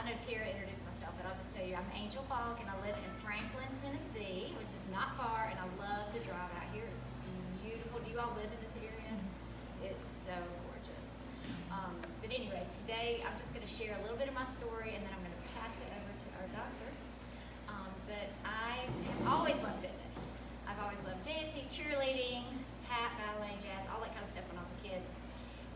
I know Tara introduced myself, but I'll just tell you, I'm Angel Faulk, and I live in Franklin, Tennessee, which is not far, and I love the drive out here. It's beautiful. Do you all live in this area? It's so gorgeous. But anyway, today I'm just going to share a little bit of my story, and then I'm going to pass it over to our doctor. But I have always loved fitness. I've always loved dancing, cheerleading, tap, ballet, jazz, all that kind of stuff when I was a kid.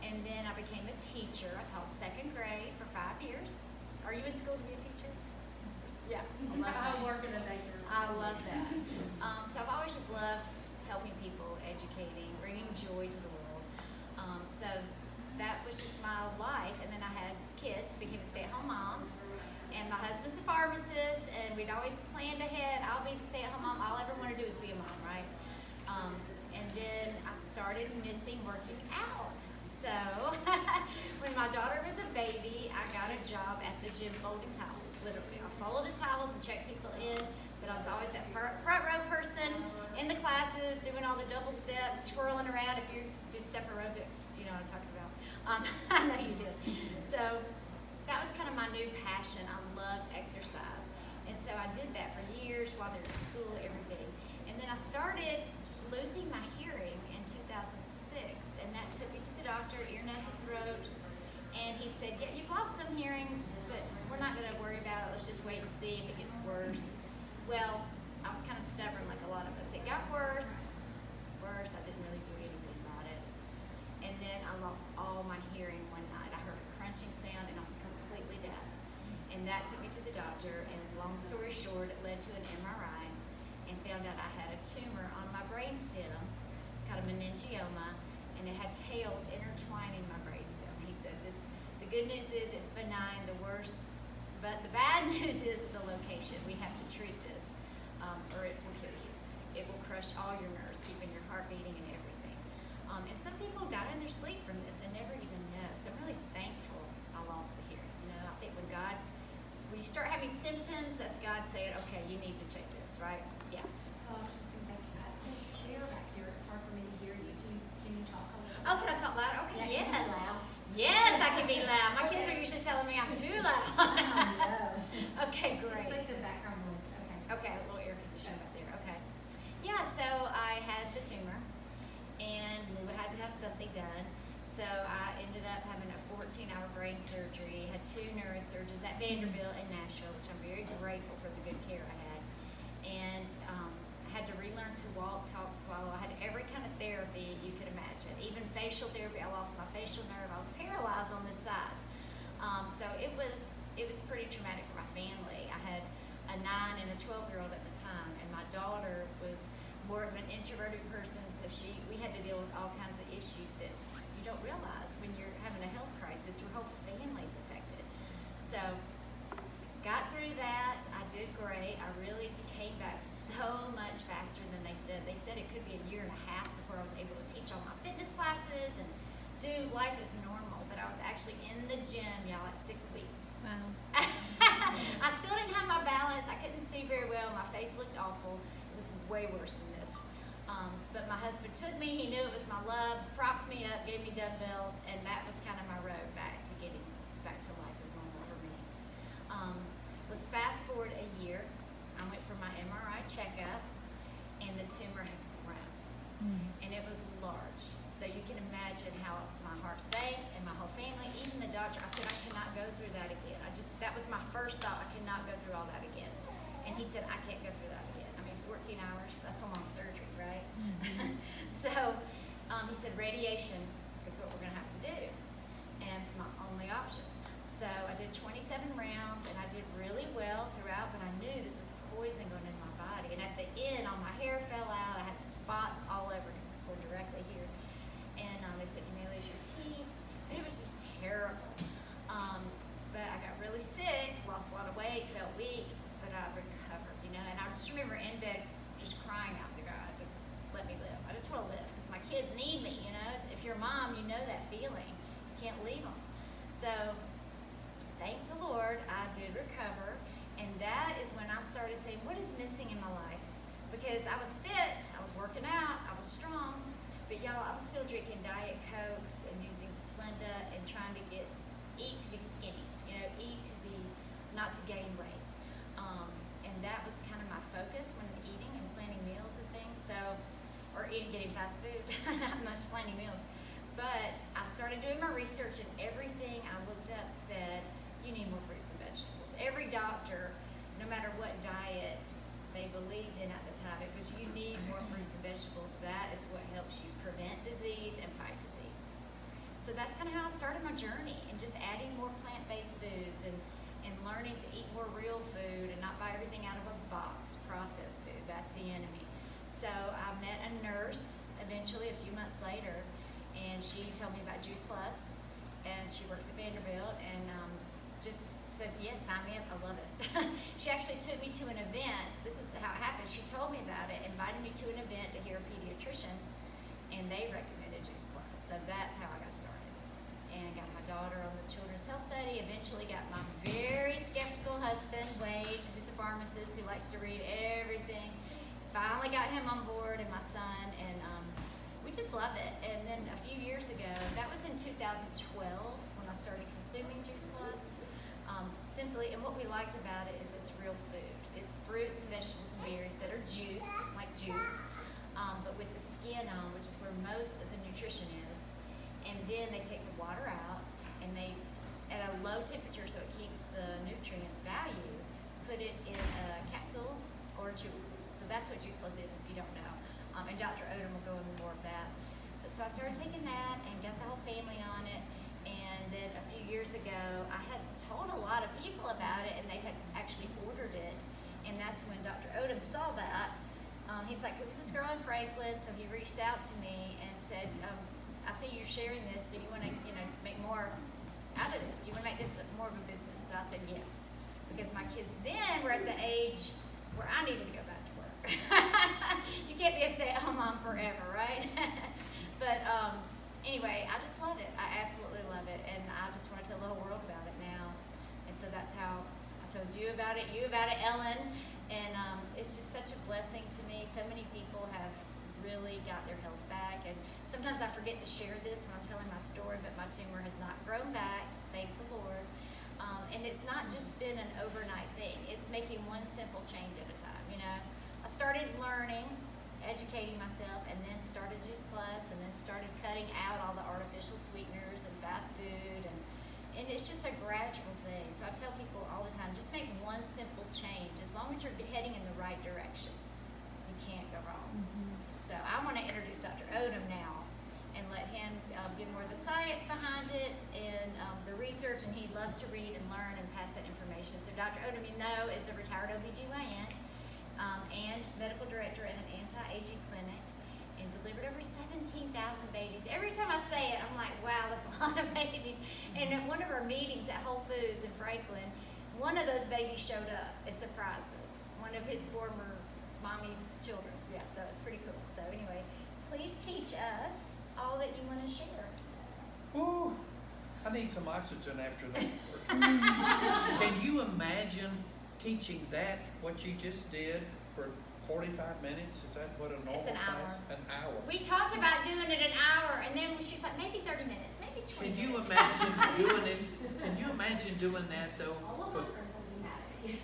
And then I became a teacher. I taught second grade for 5 years. Are you in school to be a teacher? Yeah. I work in a daycare. I love that. So I've always just loved helping people, educating, bringing joy to the world. So that was just my life. And then I had kids, became a stay-at-home mom. And my husband's a pharmacist, and we'd always planned ahead. I'll be the stay-at-home mom. All I ever want to do is be a mom, right? And then I started missing working out. So when my daughter was a baby, I got a job at the gym folding towels, literally. I folded towels and checked people in, but I was always that front row person in the classes, doing all the double step, twirling around. If you do step aerobics, you know what I'm talking about. I know you do. So that was kind of my new passion. I loved exercise. And so I did that for years while they were in school, everything. And then I started losing my hearing in 2006, and that took me to the doctor, ear, nose, and throat, and he said, yeah, you've lost some hearing, but we're not going to worry about it. Let's just wait and see if it gets worse. Well, I was kind of stubborn like a lot of us. It got worse. I didn't really do anything about it. And then I lost all my hearing one night. I heard a crunching sound, and I was completely deaf. And that took me to the doctor, and long story short, it led to an MRI, and found out I had a tumor on my brainstem. It's called a meningioma, and it had tails intertwining my brainstem. He said, the good news is it's benign, the worst, but the bad news is the location. We have to treat this, or it will kill you. It will crush all your nerves, keeping your heart beating and everything. And some people die in their sleep from this and never even know. So I'm really thankful I lost the hearing. You know, I think when you start having symptoms, that's God saying, okay, you need to check this, right? Yeah. I was just going to say, I think Sarah back here, it's hard for me to hear you. Can you talk a little bit? Oh, can I talk louder? Okay, Yeah, can you yes. be loud? Yes, I can be loud. My kids are usually telling me I'm too loud. Okay, great. It's like the background noise. Okay, a little air conditioning back there. Okay. Yeah, so I had the tumor and knew I had to have something done. So I ended up having a 14-hour brain surgery, had 2 neurosurgeons at Vanderbilt and Nashville, which I'm very grateful for the good care I had. And I had to relearn to walk, talk, swallow. I had every kind of therapy you could imagine, even facial therapy. I lost my facial nerve. I was paralyzed on this side. So it was pretty traumatic for my family. I had a 9 and a 12-year-old at the time, and my daughter was more of an introverted person, so we had to deal with all kinds of issues that you don't realize when you're having a health crisis. Your whole family's affected. So got through that. I did great. I really came back so much faster than they said. They said it could be a year and a half before I was able to teach all my fitness classes and do life as normal. But I was actually in the gym, y'all, at 6 weeks. Wow. I still didn't have my balance. I couldn't see very well. My face looked awful. It was way worse than this. But my husband took me. He knew it was my love, propped me up, gave me dumbbells, and that was kind of my road back to getting back to life as normal for me. Let's fast forward a year. I went for my MRI checkup, and the tumor had grown, and it was large. So you can imagine how my heart sank, and my whole family, even the doctor. I said, I cannot go through that again. That was my first thought. I cannot go through all that again. And he said, I can't go through that again. I mean, 14 hours, that's a long surgery, right? So he said, radiation is what we're going to have to do. And it's my only option. So I did 27 rounds, and I did really well throughout, but I knew this was poison going into my body. And at the end, all my hair fell out. I had spots all over because it was going directly here. And they said, you may lose your teeth. And it was just terrible. But I got really sick, lost a lot of weight, felt weak, but I recovered, you know. And I just remember in bed just crying out to God, just let me live. I just want to live because my kids need me, you know. If you're a mom, you know that feeling. You can't leave them. So thank the Lord, I did recover. And that is when I started saying, what is missing in my life? Because I was fit, I was working out, I was strong, but y'all, I was still drinking Diet Cokes and using Splenda and trying to eat to be skinny, you know, eat to be not to gain weight. And that was kind of my focus when eating and planning meals and things. So, or getting fast food, not much planning meals. But I started doing my research, and everything I looked up said, you need more fruits and vegetables. Every doctor, no matter what diet they believed in at the time, it was you need more fruits and vegetables. That is what helps you prevent disease and fight disease. So that's kind of how I started my journey, and just adding more plant-based foods and learning to eat more real food and not buy everything out of a box, processed food. That's the enemy. So I met a nurse eventually a few months later, and she told me about Juice Plus, and she works at Vanderbilt, and just said, yes, sign me up, I love it. She actually took me to an event. This is how it happened. She told me about it, invited me to an event to hear a pediatrician, and they recommended Juice Plus. So that's how I got started. And got my daughter on the children's health study, eventually got my very skeptical husband, Wade, who's a pharmacist who likes to read everything. Finally got him on board, and my son, and we just love it. And then a few years ago, that was in 2012 when I started consuming Juice Plus. Simply, and what we liked about it is it's real food. It's fruits and vegetables and berries that are juiced, like juice, but with the skin on, which is where most of the nutrition is. And then they take the water out, and they, at a low temperature so it keeps the nutrient value, put it in a capsule or a chew. So that's what Juice Plus is, if you don't know. And Dr. Odom will go into more of that. But so I started taking that and got the whole family on it. And then a few years ago, I had told a lot of people about it, and they had actually ordered it. And that's when Dr. Odom saw that. He's like, who's this girl in Franklin? So he reached out to me and said, I see you're sharing this. Do you want to, make more out of this? Do you want to make this more of a business? So I said yes, because my kids then were at the age where I needed to go back to work. You can't be a stay-at-home mom forever, right? But anyway, I just love it. I absolutely love it, and I just want to tell the whole world about it now. And so that's how I told you about it, Ellen, and it's just such a blessing to me. So many people have really got their health back, and sometimes I forget to share this when I'm telling my story, but my tumor has not grown back, thank the Lord. And it's not just been an overnight thing. It's making one simple change at a time, I started learning, educating myself, and then started Juice Plus, and then started cutting out all the artificial sweeteners and fast food, and it's just a gradual thing. So I tell people all the time, just make one simple change. As long as you're heading in the right direction, you can't go wrong. Mm-hmm. So I want to introduce Dr. Odom now and let him give more of the science behind it and the research, and he loves to read and learn and pass that information. So Dr. Odom, is a retired OBGYN and medical director at an anti-aging clinic, and delivered over 17,000 babies. Every time I say it, I'm like, wow, that's a lot of babies. And at one of our meetings at Whole Foods in Franklin, one of those babies showed up. It surprised us. One of his former mommy's children. Yeah, so it's pretty cool. So anyway, please teach us all that you want to share. Ooh, I need some oxygen after that. Can you imagine teaching that, what you just did, for 45 minutes? Is that what a normal It's an hour. class? An hour. We talked about doing it an hour, and then she's like, maybe 30 minutes, maybe 20 Can you minutes. imagine doing it? Can you imagine doing that though? All of For, my friends will be mad at you.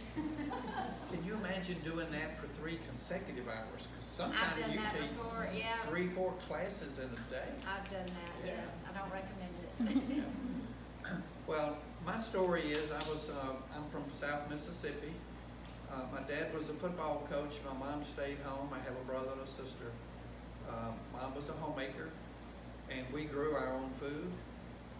can you imagine doing that for 3 consecutive hours? Because I've sometimes done you that take before, yeah. 3-4 classes in a day. I've done that, Yeah. yes. I don't recommend it. Well, my story is I'm from South Mississippi. My dad was a football coach. My mom stayed home. I have a brother and a sister. Mom was a homemaker, and we grew our own food.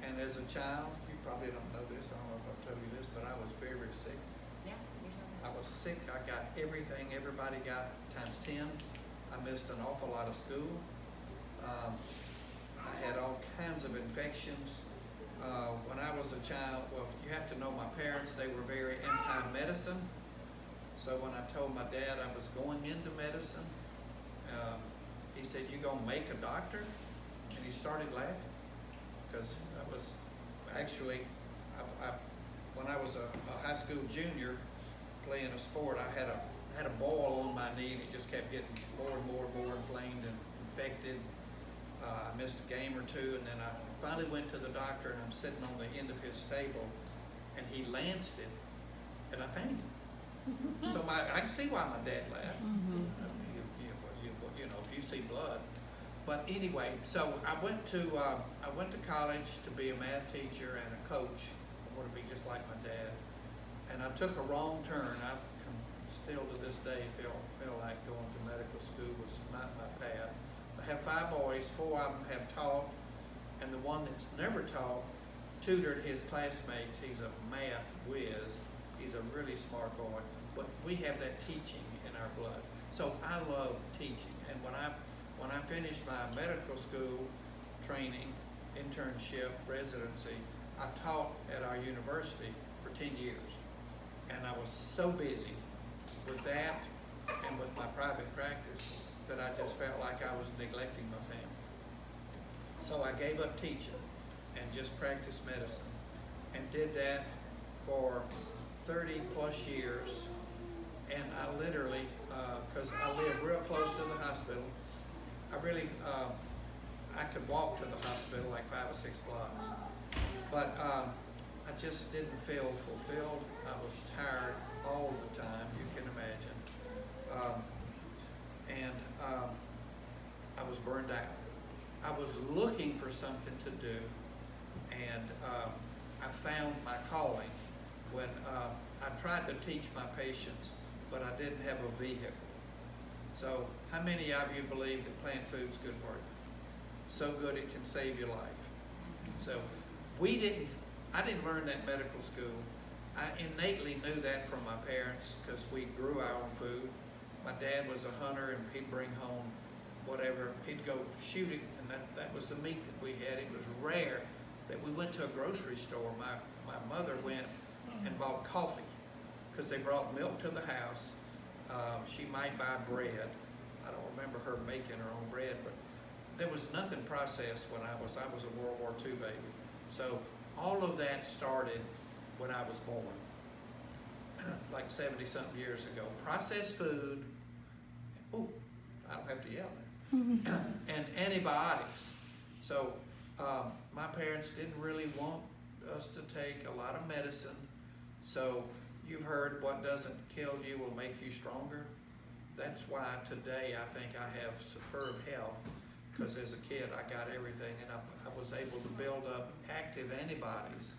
And as a child, you probably don't know this, I don't know if I've told you this, but I was very, very sick. Yeah, you told me. I was sick. I got everything everybody got times 10. I missed an awful lot of school. I had all kinds of infections. When I was a child, well, you have to know my parents, they were very anti-medicine. So when I told my dad I was going into medicine, he said, "You gonna make a doctor?" And he started laughing, because I was actually, when I was a high school junior playing a sport, I had a boil on my knee, and it just kept getting more and more inflamed and infected. I missed a game or two, and then I finally went to the doctor, and I'm sitting on the end of his table, and he lanced it and I fainted. So I can see why my dad laughed. You know, if you see blood. But anyway, so I went to college to be a math teacher and a coach. I want to be just like my dad. And I took a wrong turn. I can still to this day feel like going to medical school was not my path. I have 5 boys, 4 of them have taught, and the one that's never taught tutored his classmates. He's a math whiz. He's a really smart boy. But we have that teaching in our blood. So I love teaching. And when I finished my medical school training, internship, residency, I taught at our university for 10 years. And I was so busy with that and with my private practice that I just felt like I was neglecting my family. So I gave up teaching and just practiced medicine and did that for 30 plus years. And I literally, because I live real close to the hospital, I could walk to the hospital like 5 or 6 blocks. But I just didn't feel fulfilled. I was tired all the time, you can imagine. I was burned out. I was looking for something to do, and I found my calling when I tried to teach my patients, but I didn't have a vehicle. So how many of you believe that plant food's good for you? So good it can save your life. So I didn't learn that in medical school. I innately knew that from my parents because we grew our own food. My dad was a hunter and he'd bring home whatever. He'd go shooting, and that was the meat that we had. It was rare that we went to a grocery store. My mother went and bought coffee because they brought milk to the house. She might buy bread. I don't remember her making her own bread, but there was nothing processed when I was a World War II baby. So all of that started when I was born, like 70-something years ago. Processed food, I don't have to yell now, and antibiotics. So my parents didn't really want us to take a lot of medicine. So you've heard what doesn't kill you will make you stronger. That's why today I think I have superb health, because as a kid I got everything, and I was able to build up active antibodies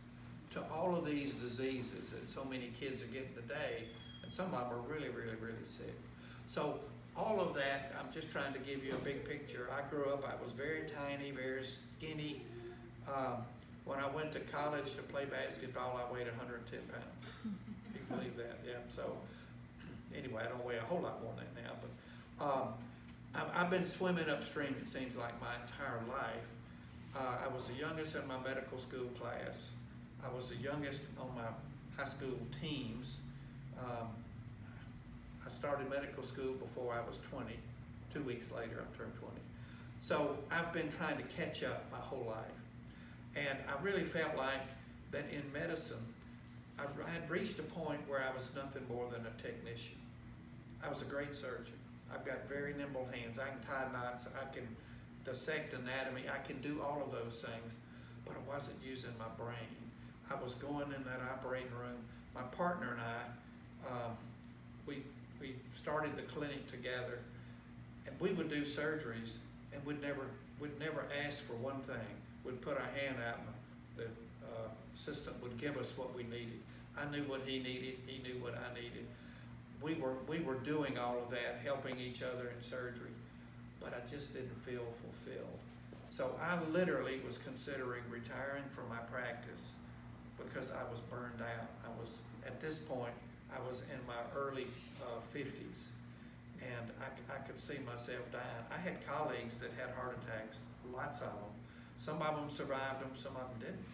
to all of these diseases that so many kids are getting today, and some of them are really, really, really sick. So all of that, I'm just trying to give you a big picture. I grew up, I was very tiny, very skinny. When I went to college to play basketball, I weighed 110 pounds. If you can believe that, yeah. So anyway, I don't weigh a whole lot more than that now, but I've been swimming upstream, it seems like, my entire life. I was the youngest in my medical school class. I was the youngest on my high school teams. I started medical school before I was 20. 2 weeks later, I turned 20. So I've been trying to catch up my whole life. And I really felt like that in medicine, I had reached a point where I was nothing more than a technician. I was a great surgeon. I've got very nimble hands. I can tie knots. I can dissect anatomy. I can do all of those things, but I wasn't using my brain. I was going in that operating room. My partner and I, we started the clinic together, and we would do surgeries, and we'd never ask for one thing. We'd put our hand out, and the assistant would give us what we needed. I knew what he needed. He knew what I needed. We were doing all of that, helping each other in surgery, but I just didn't feel fulfilled. So I literally was considering retiring from my practice because I was burned out. At this point, I was in my early 50s, and I could see myself dying. I had colleagues that had heart attacks, lots of them. Some of them survived them, some of them didn't.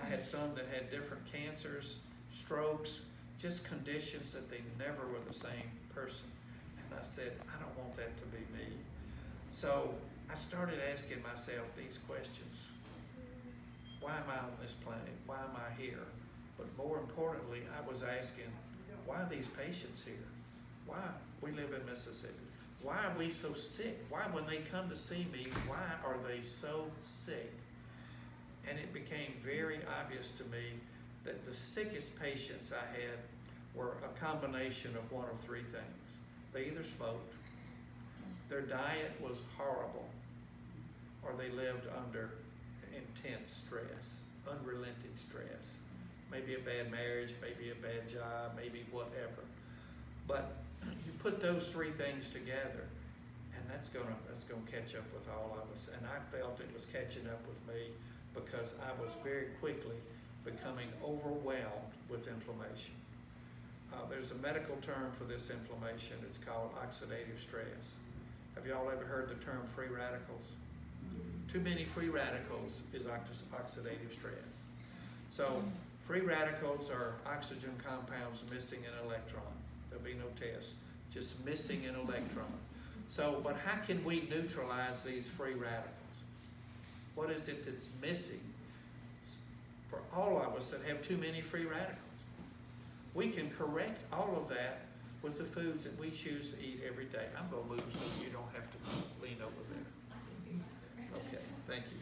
I had some that had different cancers, strokes, just conditions that they never were the same person. And I said, I don't want that to be me. So I started asking myself these questions. Why am I on this planet? Why am I here? But more importantly, I was asking, why are these patients here? Why? We live in Mississippi. Why are we so sick? Why, when they come to see me, why are they so sick? And it became very obvious to me that the sickest patients I had were a combination of one of three things. They either smoked, their diet was horrible, or they lived under intense stress, unrelenting stress. Maybe a bad marriage, maybe a bad job, maybe whatever. But you put those three things together, and that's gonna catch up with all of us. And I felt it was catching up with me because I was very quickly becoming overwhelmed with inflammation. There's a medical term for this inflammation. It's called oxidative stress. Have y'all ever heard the term free radicals? Too many free radicals is oxidative stress. So free radicals are oxygen compounds missing an electron. There'll be no test, just missing an electron. So, but how can we neutralize these free radicals? What is it that's missing for all of us that have too many free radicals? We can correct all of that with the foods that we choose to eat every day. I'm going to move so you don't have to lean over there. Okay, thank you.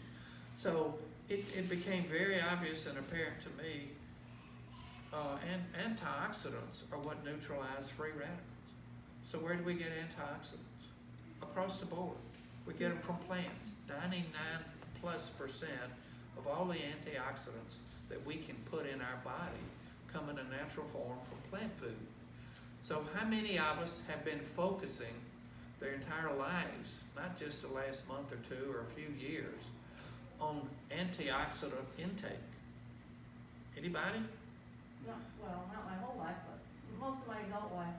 So it became very obvious and apparent to me, and antioxidants are what neutralize free radicals. So where do we get antioxidants? Across the board. We get them from plants. 99+% of all the antioxidants that we can put in our body come in a natural form from plant food. So how many of us have been focusing their entire lives, not just the last month or two or a few years, on antioxidant intake? Anybody? Not, well, not my whole life, but most of my adult life.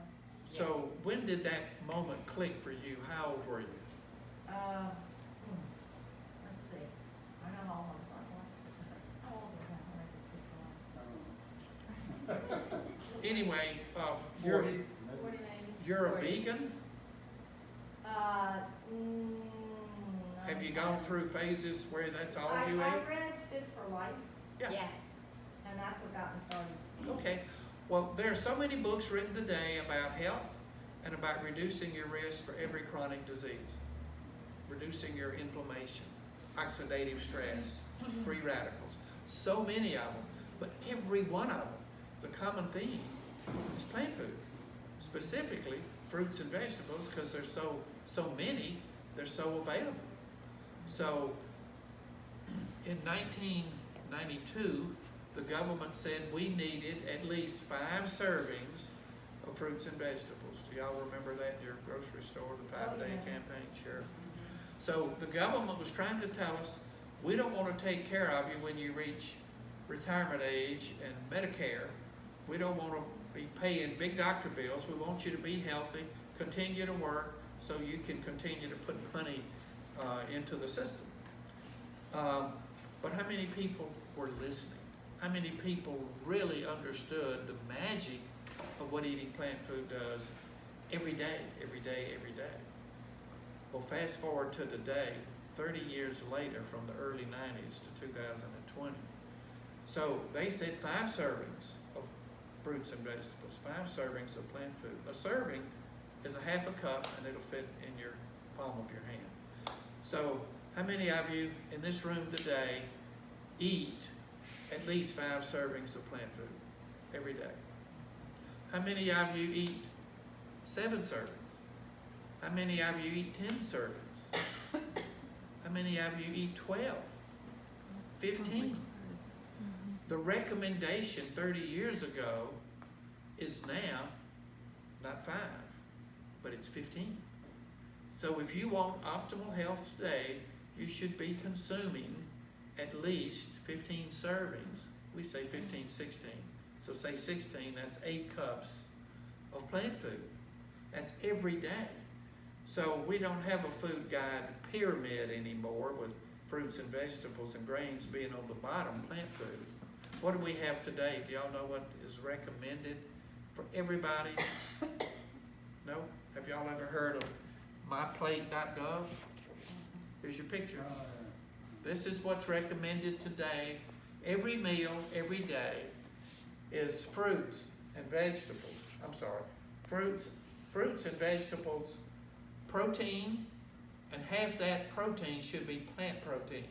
So when did that moment click for you? How old were you? Let's see. I know how old I'm how old was Anyway, 49. you're a vegan? Have you gone through phases where that's all you I ate? read Fit for Life, Yeah. and that's what got me started. Okay. Well, there are so many books written today about health and about reducing your risk for every chronic disease, reducing your inflammation, oxidative stress, free radicals. So many of them, but every one of them, the common theme is plant food, specifically fruits and vegetables, because there's so many, they're so available. So in 1992, the government said we needed at least 5 servings of fruits and vegetables. Do y'all remember that in your grocery store, the 5-day campaign? Sure. So the government was trying to tell us, we don't want to take care of you when you reach retirement age and Medicare. We don't want to be paying big doctor bills. We want you to be healthy, continue to work, so you can continue to put money into the system. But how many people were listening? How many people really understood the magic of what eating plant food does every day, every day, every day? Well, fast forward to today, 30 years later, from the early 90s to 2020. So they said 5 servings of fruits and vegetables, 5 servings of plant food. A serving is a half a cup, and it'll fit in your palm of your hand. So how many of you in this room today eat at least 5 servings of plant food every day? How many of you eat 7 servings? How many of you eat 10 servings? How many of you eat 12? 15? The recommendation 30 years ago is now not 5, but it's 15. So if you want optimal health today, you should be consuming at least 15 servings. We say 15, 16. So say 16, that's 8 cups of plant food. That's every day. So we don't have a food guide pyramid anymore with fruits and vegetables and grains being on the bottom, plant food. What do we have today? Do y'all know what is recommended for everybody? No? Have y'all ever heard of myplate.gov? Here's your picture. This is what's recommended today. Every meal, every day, is fruits and vegetables. I'm sorry. Fruits and vegetables, protein, and half that protein should be plant protein.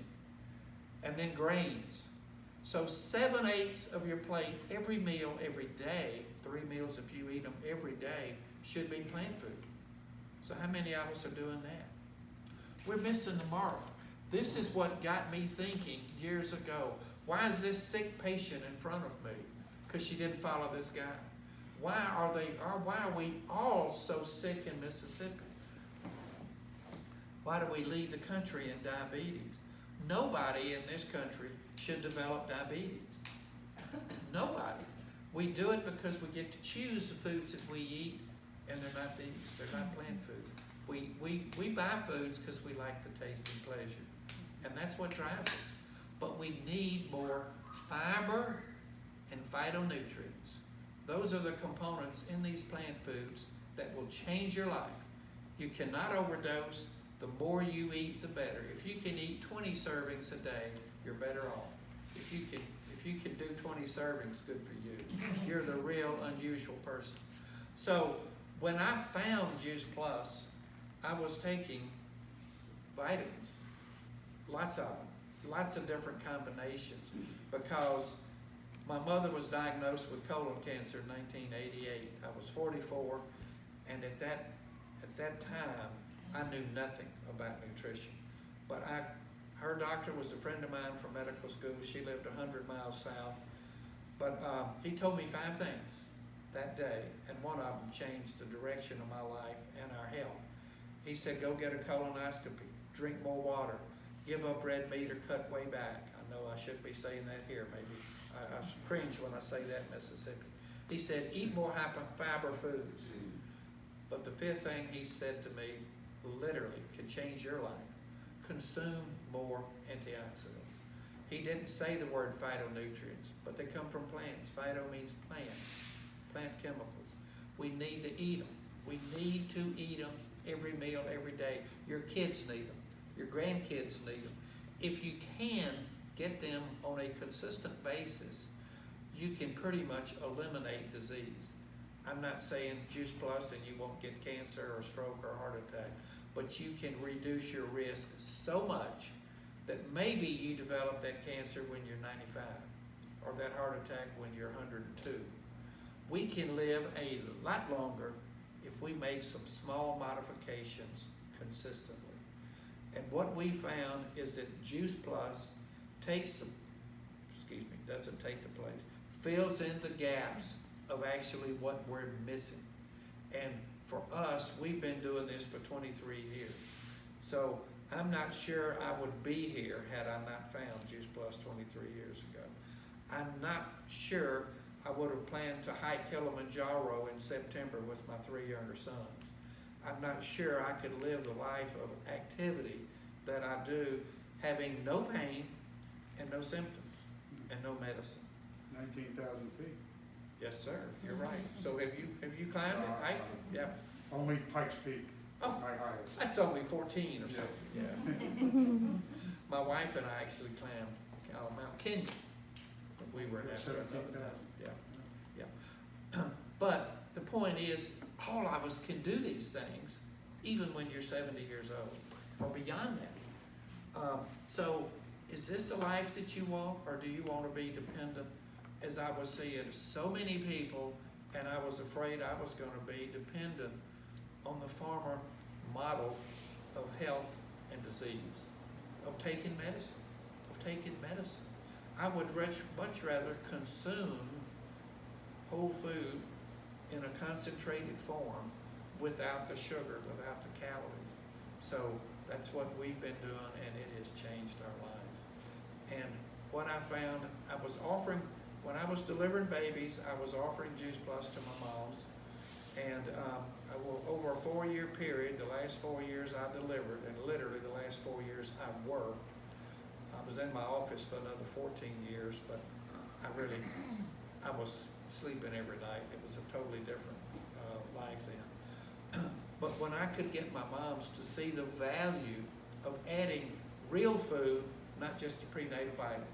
And then grains. So 7/8 of your plate, every meal, every day, 3 meals if you eat them every day, should be plant food. So how many of us are doing that? We're missing the mark. This is what got me thinking years ago. Why is this sick patient in front of me? Because she didn't follow this guy. Why are we all so sick in Mississippi? Why do we lead the country in diabetes? Nobody in this country should develop diabetes. Nobody. We do it because we get to choose the foods that we eat, and they're not these. They're not plant food. We buy foods because we like the taste and pleasure, and that's what drives us. But we need more fiber and phytonutrients. Those are the components in these plant foods that will change your life. You cannot overdose. The more you eat, the better. If you can eat 20 servings a day, you're better off. If you can do 20 servings, good for you. You're the real unusual person. So when I found Juice Plus, I was taking vitamins, lots of them, lots of different combinations, because my mother was diagnosed with colon cancer in 1988. I was 44, and at that time, I knew nothing about nutrition. But her doctor was a friend of mine from medical school. She lived 100 miles south. But he told me 5 things that day, and one of them changed the direction of my life and our health. He said, go get a colonoscopy, drink more water, give up red meat or cut way back. I know I shouldn't be saying that here, maybe. I cringe when I say that in Mississippi. He said, eat more high fiber foods. But the 5th thing he said to me, literally, can change your life. Consume more antioxidants. He didn't say the word phytonutrients, but they come from plants. Phyto means plants, plant chemicals. We need to eat them. We need to eat them every meal, every day. Your kids need them. Your grandkids need them. If you can get them on a consistent basis, you can pretty much eliminate disease. I'm not saying Juice Plus and you won't get cancer or stroke or heart attack, but you can reduce your risk so much that maybe you develop that cancer when you're 95 or that heart attack when you're 102. We can live a lot longer if we make some small modifications consistently. And what we found is that Juice Plus doesn't take the place, fills in the gaps of actually what we're missing. And for us, we've been doing this for 23 years. So I'm not sure I would be here had I not found Juice Plus 23 years ago. I'm not sure I would have planned to hike Kilimanjaro in September with my 3 younger sons. I'm not sure I could live the life of activity that I do, having no pain and no symptoms and no medicine. 19,000 feet. Yes, sir. You're right. So have you climbed it? Hiked it? Yeah. Only Pikes Peak, Oh, my highest. that's only 14 or so. Yeah. My wife and I actually climbed Mount Kenya. We were in after another time. Yeah. But the point is, all of us can do these things, even when you're 70 years old or beyond that. So is this the life that you want, or do you want to be dependent? As I was seeing so many people, and I was afraid I was going to be dependent on the farmer model of health and disease, of taking medicine. I would much rather consume whole food in a concentrated form without the sugar, without the calories. So that's what we've been doing, and it has changed our lives. And what I found, when I was delivering babies, I was offering Juice Plus to my moms. And over a 4-year period, the last 4 years I delivered, and literally the last 4 years I worked. I was in my office for another 14 years, but I was sleeping every night. It was a totally different life then. But when I could get my moms to see the value of adding real food, not just the prenatal vitamins,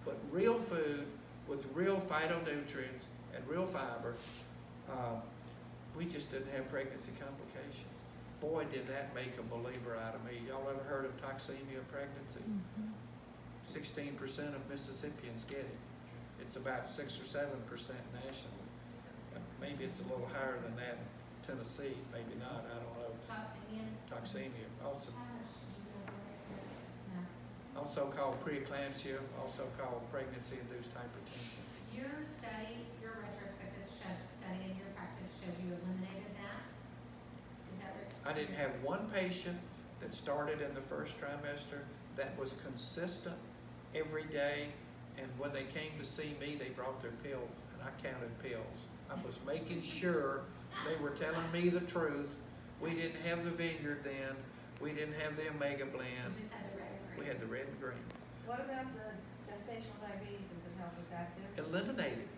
but real food with real phytonutrients and real fiber, we just didn't have pregnancy complications. Boy, did that make a believer out of me. Y'all ever heard of toxemia pregnancy? 16% of Mississippians get it. It's about 6 or 7% nationally. Maybe it's a little higher than that in Tennessee, maybe not, I don't know. Toxemia, also called preeclampsia, also called pregnancy-induced hypertension. Your study, your retrospective study in your practice showed you eliminated that? Is that right? I didn't have one patient that started in the first trimester that was consistent every day, and when they came to see me, they brought their pills, and I counted pills. I was making sure they were telling me the truth. We didn't have the vineyard then. We didn't have the omega blend. You just had the red and green. We had the red and green. What about the gestational diabetes, does it help with that too? Eliminated.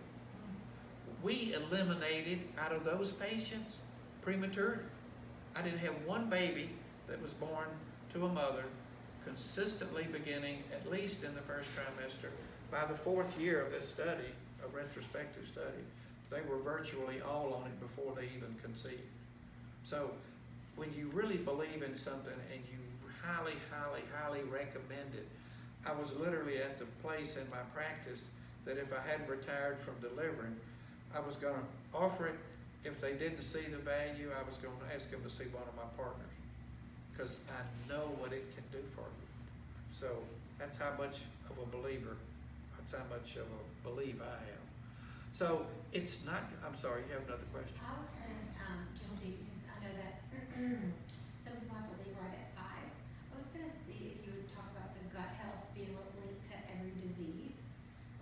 We eliminated out of those patients prematurity. I didn't have one baby that was born to a mother consistently beginning at least in the first trimester. By the 4th year of this study, a retrospective study, they were virtually all on it before they even conceived. So when you really believe in something and you highly, highly, highly recommend it, I was literally at the place in my practice that if I hadn't retired from delivering, I was going to offer it. If they didn't see the value, I was going to ask them to see one of my partners, because I know what it can do for you. So that's how much of a believer, that's how much of a belief I am. So it's not, I'm sorry, you have another question? I was going to just see, because I know that some people have to leave right at 5. I was going to see if you would talk about the gut health being linked to every disease.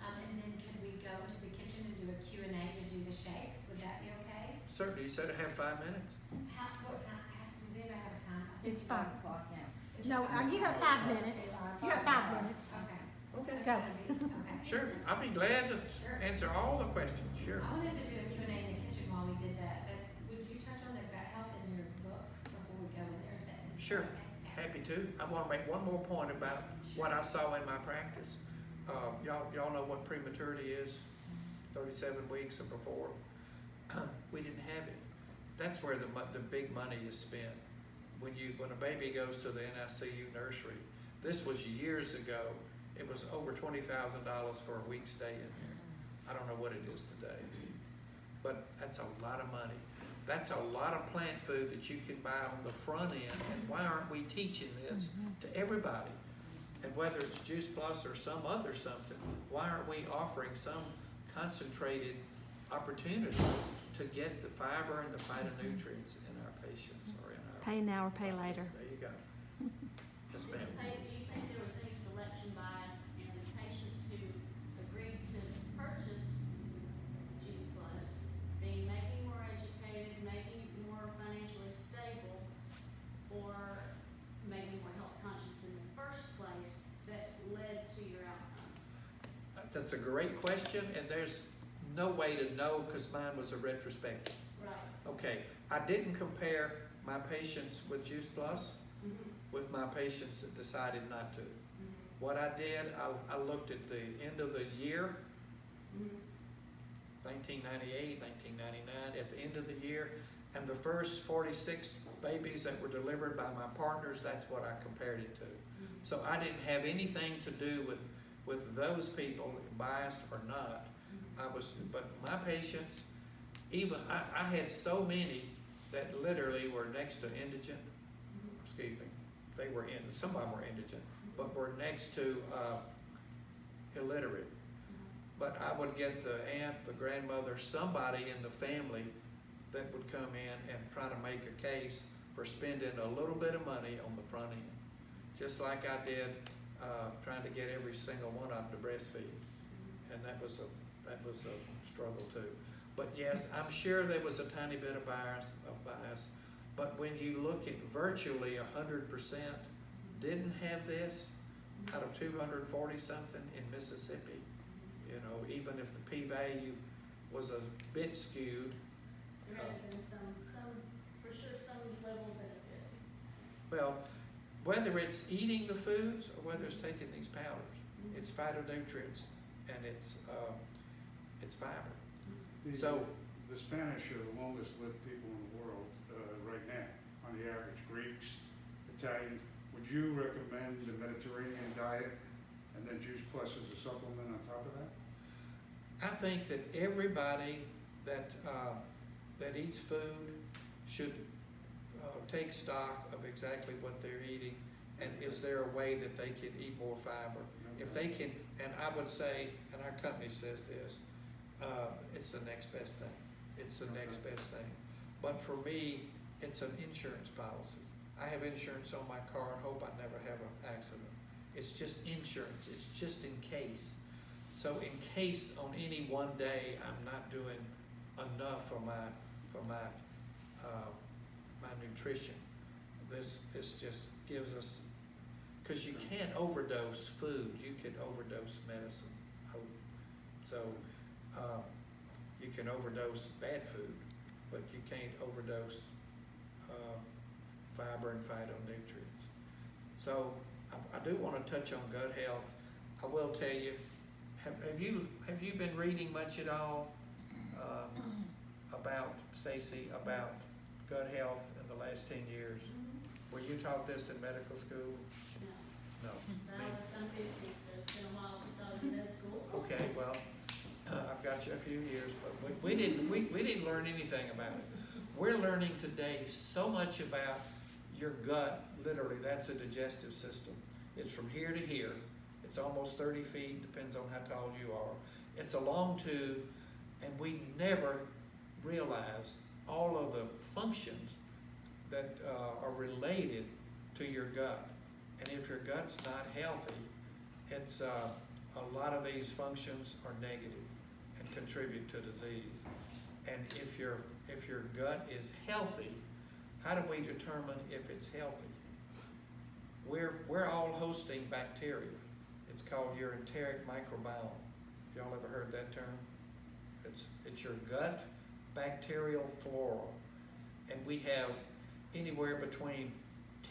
And then could we go into the kitchen and do a Q&A to do the shakes? Would that be okay? Certainly, you said I have 5 minutes. What time? Does anybody have a time? I think It's 5 o'clock now. It's No, five. you have 5 minutes. You have 5 minutes. Okay. Okay. Go. Okay. Sure, I'll be glad to Sure. answer all the questions, sure. I wanted to do a Q&A in the kitchen while we did that, but would you touch on the gut health in your books before we go in there? Is that Sure, okay? happy to. I want to make one more point about what I saw in my practice. Y'all know what prematurity is, 37 weeks or before. We didn't have it. That's where the big money is spent. When a baby goes to the NICU nursery, this was years ago. It was over $20,000 for a week stay in there. I don't know what it is today, but that's a lot of money. That's a lot of plant food that you can buy on the front end. And why aren't we teaching this to everybody? And whether it's Juice Plus or some other something, why aren't we offering some concentrated opportunity to get the fiber and the phytonutrients in our patients or in our... Pay now or pay later. There you go. Yes, ma'am. Do you think there was any selection bias in the patients who agreed to purchase Juice Plus, being maybe more educated, maybe more financially stable, or maybe more health conscious in the first place that led to your outcome? That's a great question, and there's no way to know because mine was a retrospective. Right. Okay, I didn't compare my patients with Juice Plus with my patients that decided not to. What I did, I looked at the end of the year, 1998, 1999, at the end of the year, and the first 46 babies that were delivered by my partners, that's what I compared it to. So I didn't have anything to do with those people, biased or not. But my patients, even, I had so many that literally were next to indigent, excuse me, some of them were indigent, but were next to illiterate. But I would get the aunt, the grandmother, somebody in the family that would come in and try to make a case for spending a little bit of money on the front end. Just like I did trying to get every single one of them to breastfeed. And that was a struggle too. But yes, I'm sure there was a tiny bit of bias. But when you look at virtually 100% didn't have this out of 240 something in Mississippi, you know, even if the p-value was a bit skewed. There had been some, for sure, some level of benefit. Well, whether it's eating the foods or whether it's taking these powders, it's phytonutrients and it's fiber. So the Spanish are the longest lived people in the world right now, on the average. Greeks, Italians. Would you recommend the Mediterranean diet And then Juice Plus is a supplement on top of that? I think that everybody that, that eats food should take stock of exactly what they're eating, and is there a way that they can eat more fiber? If they can, and I would say, and our company says this, it's the next best thing. It's the next best thing. But for me, it's an insurance policy. I have insurance on my car and hope I never have an accident. It's just insurance. It's just in case. So in case on any one day I'm not doing enough for my nutrition, this just gives us, because you can't overdose food. You can overdose medicine. So you can overdose bad food, but you can't overdose fiber and phytonutrients. So I do want to touch on gut health. I will tell you, have you been reading much at all about, Stacy, about gut health in the last 10 years? Were you taught this in medical school? No. No. But I was some 50, so it's been a while since I was in med school. Okay, well, I've got you a few years, but we didn't learn anything about it. We're learning today so much about your gut. Literally, that's a digestive system. It's from here to here. It's almost 30 feet, depends on how tall you are. It's a long tube, and we never realized all of the functions that are related to your gut. And if your gut's not healthy, it's a lot of these functions are negative and contribute to disease. And if your gut is healthy, how do we determine if it's healthy? We're all hosting bacteria. It's called Ureteric Microbiome. Y'all ever heard that term? It's your gut bacterial flora. And we have anywhere between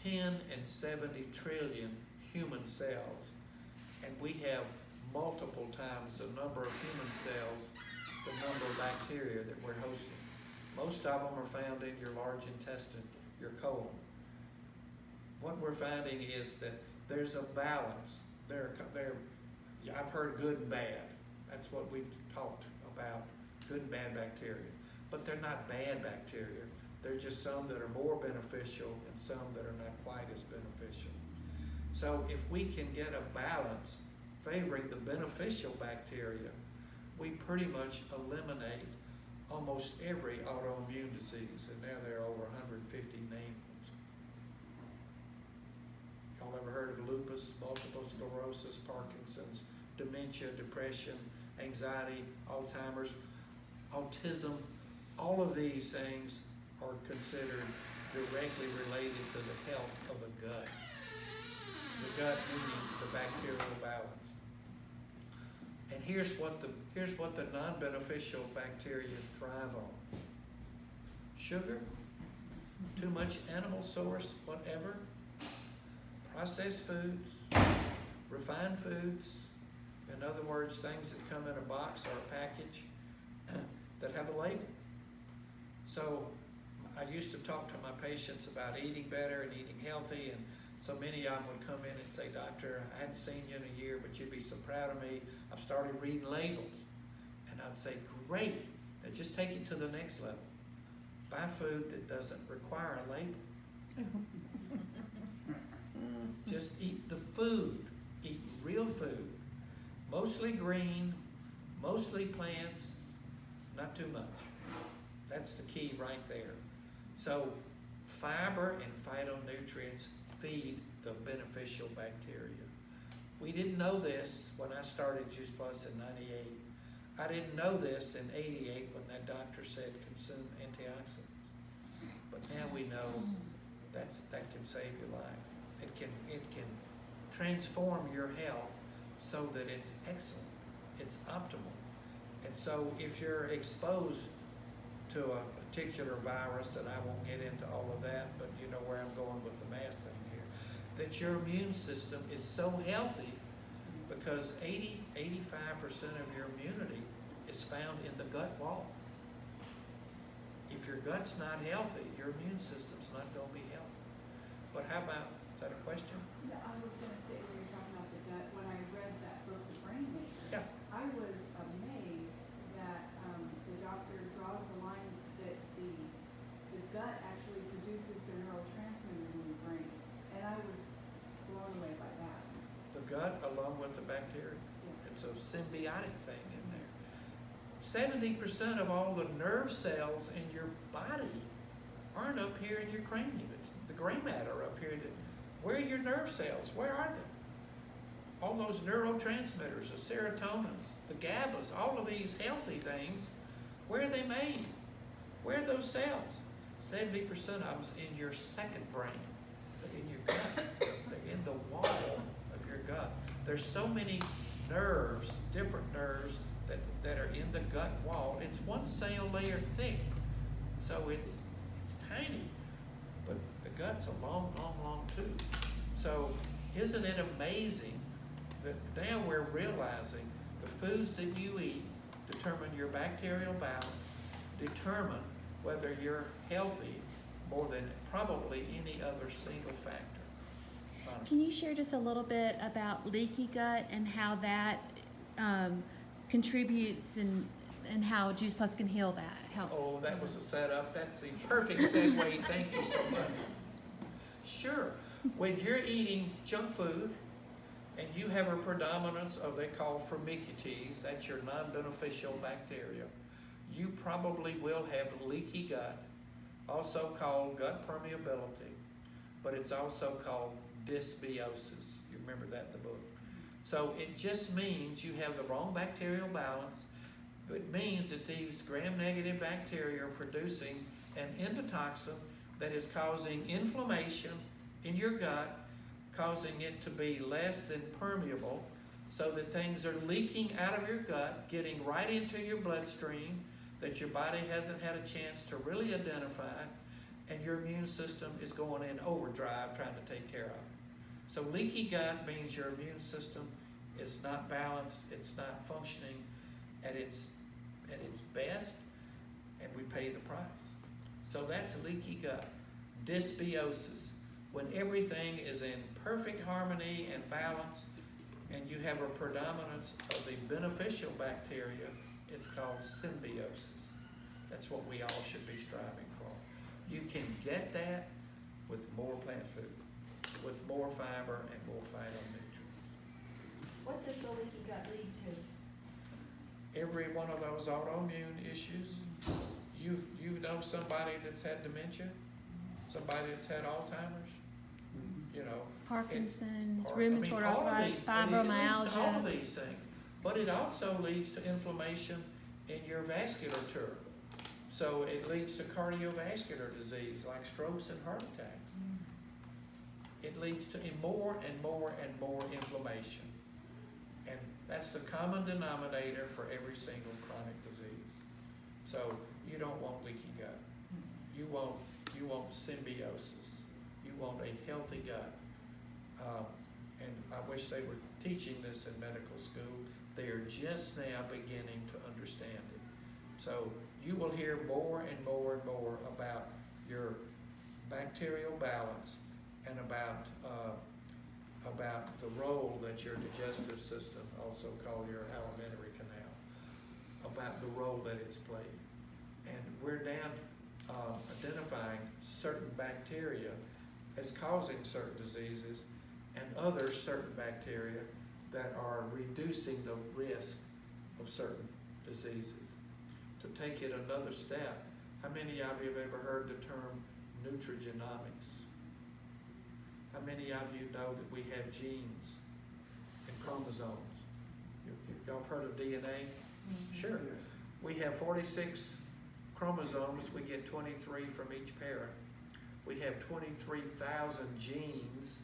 10 and 70 trillion human cells. And we have multiple times the number of human cells, the number of bacteria that we're hosting. Most of them are found in your large intestine, your colon. What we're finding is that there's a balance. I've heard good and bad. That's what we've talked about, good and bad bacteria. But they're not bad bacteria. They're just some that are more beneficial and some that are not quite as beneficial. So if we can get a balance favoring the beneficial bacteria, we pretty much eliminate almost every autoimmune disease, and now there are over 150 named ones. Y'all ever heard of lupus, multiple sclerosis, Parkinson's, dementia, depression, anxiety, Alzheimer's, autism? All of these things are considered directly related to the health of the gut. The gut meaning the bacterial balance. And here's what the non-beneficial bacteria thrive on. Sugar, too much animal source, whatever, processed foods, refined foods, in other words, things that come in a box or a package that have a label. So I used to talk to my patients about eating better and eating healthy, and so many of them would come in and say, "Doctor, I hadn't seen you in a year, but you'd be so proud of me. I've started reading labels." And I'd say, "Great, now just take it to the next level. Buy food that doesn't require a label. Just eat the food. Eat real food. Mostly green, mostly plants, not too much." That's the key right there. So fiber and phytonutrients feed the beneficial bacteria. We didn't know this when I started Juice Plus in '98. I didn't know this in '88 when that doctor said consume antioxidants. But now we know that can save your life. It can transform your health so that it's excellent, it's optimal. And so if you're exposed to a particular virus, and I won't get into all of that, but you know where I'm going with the mass thing here, that your immune system is so healthy because 85% of your immunity is found in the gut wall. If your gut's not healthy, your immune system's not going to be healthy. But how about, is that a question? Yeah, I was gonna say, when you're talking about the gut, when I read gut along with the bacteria. It's a symbiotic thing in there. 70% of all the nerve cells in your body aren't up here in your cranium. It's the gray matter up here. Where are your nerve cells? Where are they? All those neurotransmitters, the serotonins, the GABAs, all of these healthy things, where are they made? Where are those cells? 70% of them's in your second brain. They're in your gut. They're in the wall of your gut. There's so many nerves, different nerves, that are in the gut wall. It's one cell layer thick. So it's tiny. But the gut's a long, long, long tube. So isn't it amazing that now we're realizing the foods that you eat determine your bacterial balance, determine whether you're healthy more than probably any other single factor. Can you share just a little bit about leaky gut and how that contributes and how Juice Plus can heal that? Help. Oh, that was a setup. That's the perfect segue. Thank you so much. Sure. When you're eating junk food and you have a predominance of they call Firmicutes, that's your non-beneficial bacteria, you probably will have leaky gut, also called gut permeability, but it's also called dysbiosis. You remember that in the book. So it just means you have the wrong bacterial balance. It means that these gram-negative bacteria are producing an endotoxin that is causing inflammation in your gut, causing it to be less than permeable, so that things are leaking out of your gut, getting right into your bloodstream that your body hasn't had a chance to really identify, and your immune system is going in overdrive trying to take care of it. So leaky gut means your immune system is not balanced, it's not functioning at its best, and we pay the price. So that's leaky gut. Dysbiosis, when everything is in perfect harmony and balance, and you have a predominance of the beneficial bacteria, it's called symbiosis. That's what we all should be striving for. You can get that with more plant food, with more fiber and more phytonutrients. What does the leaky gut lead to? Every one of those autoimmune issues. You've known somebody that's had dementia, somebody that's had Alzheimer's, you know. Parkinson's, All rheumatoid of arthritis, these, it leads to fibromyalgia. all of these things, but it also leads to inflammation in your vasculature. So it leads to cardiovascular disease like strokes and heart attacks. It leads to more and more and more inflammation. And that's the common denominator for every single chronic disease. So you don't want leaky gut. You want symbiosis. You want a healthy gut. And I wish they were teaching this in medical school. They are just now beginning to understand it. So you will hear more and more and more about your bacterial balance and about the role that your digestive system, also called your alimentary canal, about the role that it's played. And we're now identifying certain bacteria as causing certain diseases and other certain bacteria that are reducing the risk of certain diseases. To take it another step, how many of you have ever heard the term Nutrigenomics? How many of you know that we have genes and chromosomes? Y'all have heard of DNA? Sure. We have 46 chromosomes. We get 23 from each parent. We have 23,000 genes.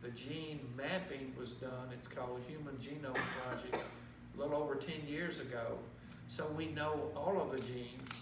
The gene mapping was done. It's called Human Genome Project a little over 10 years ago. So we know all of the genes.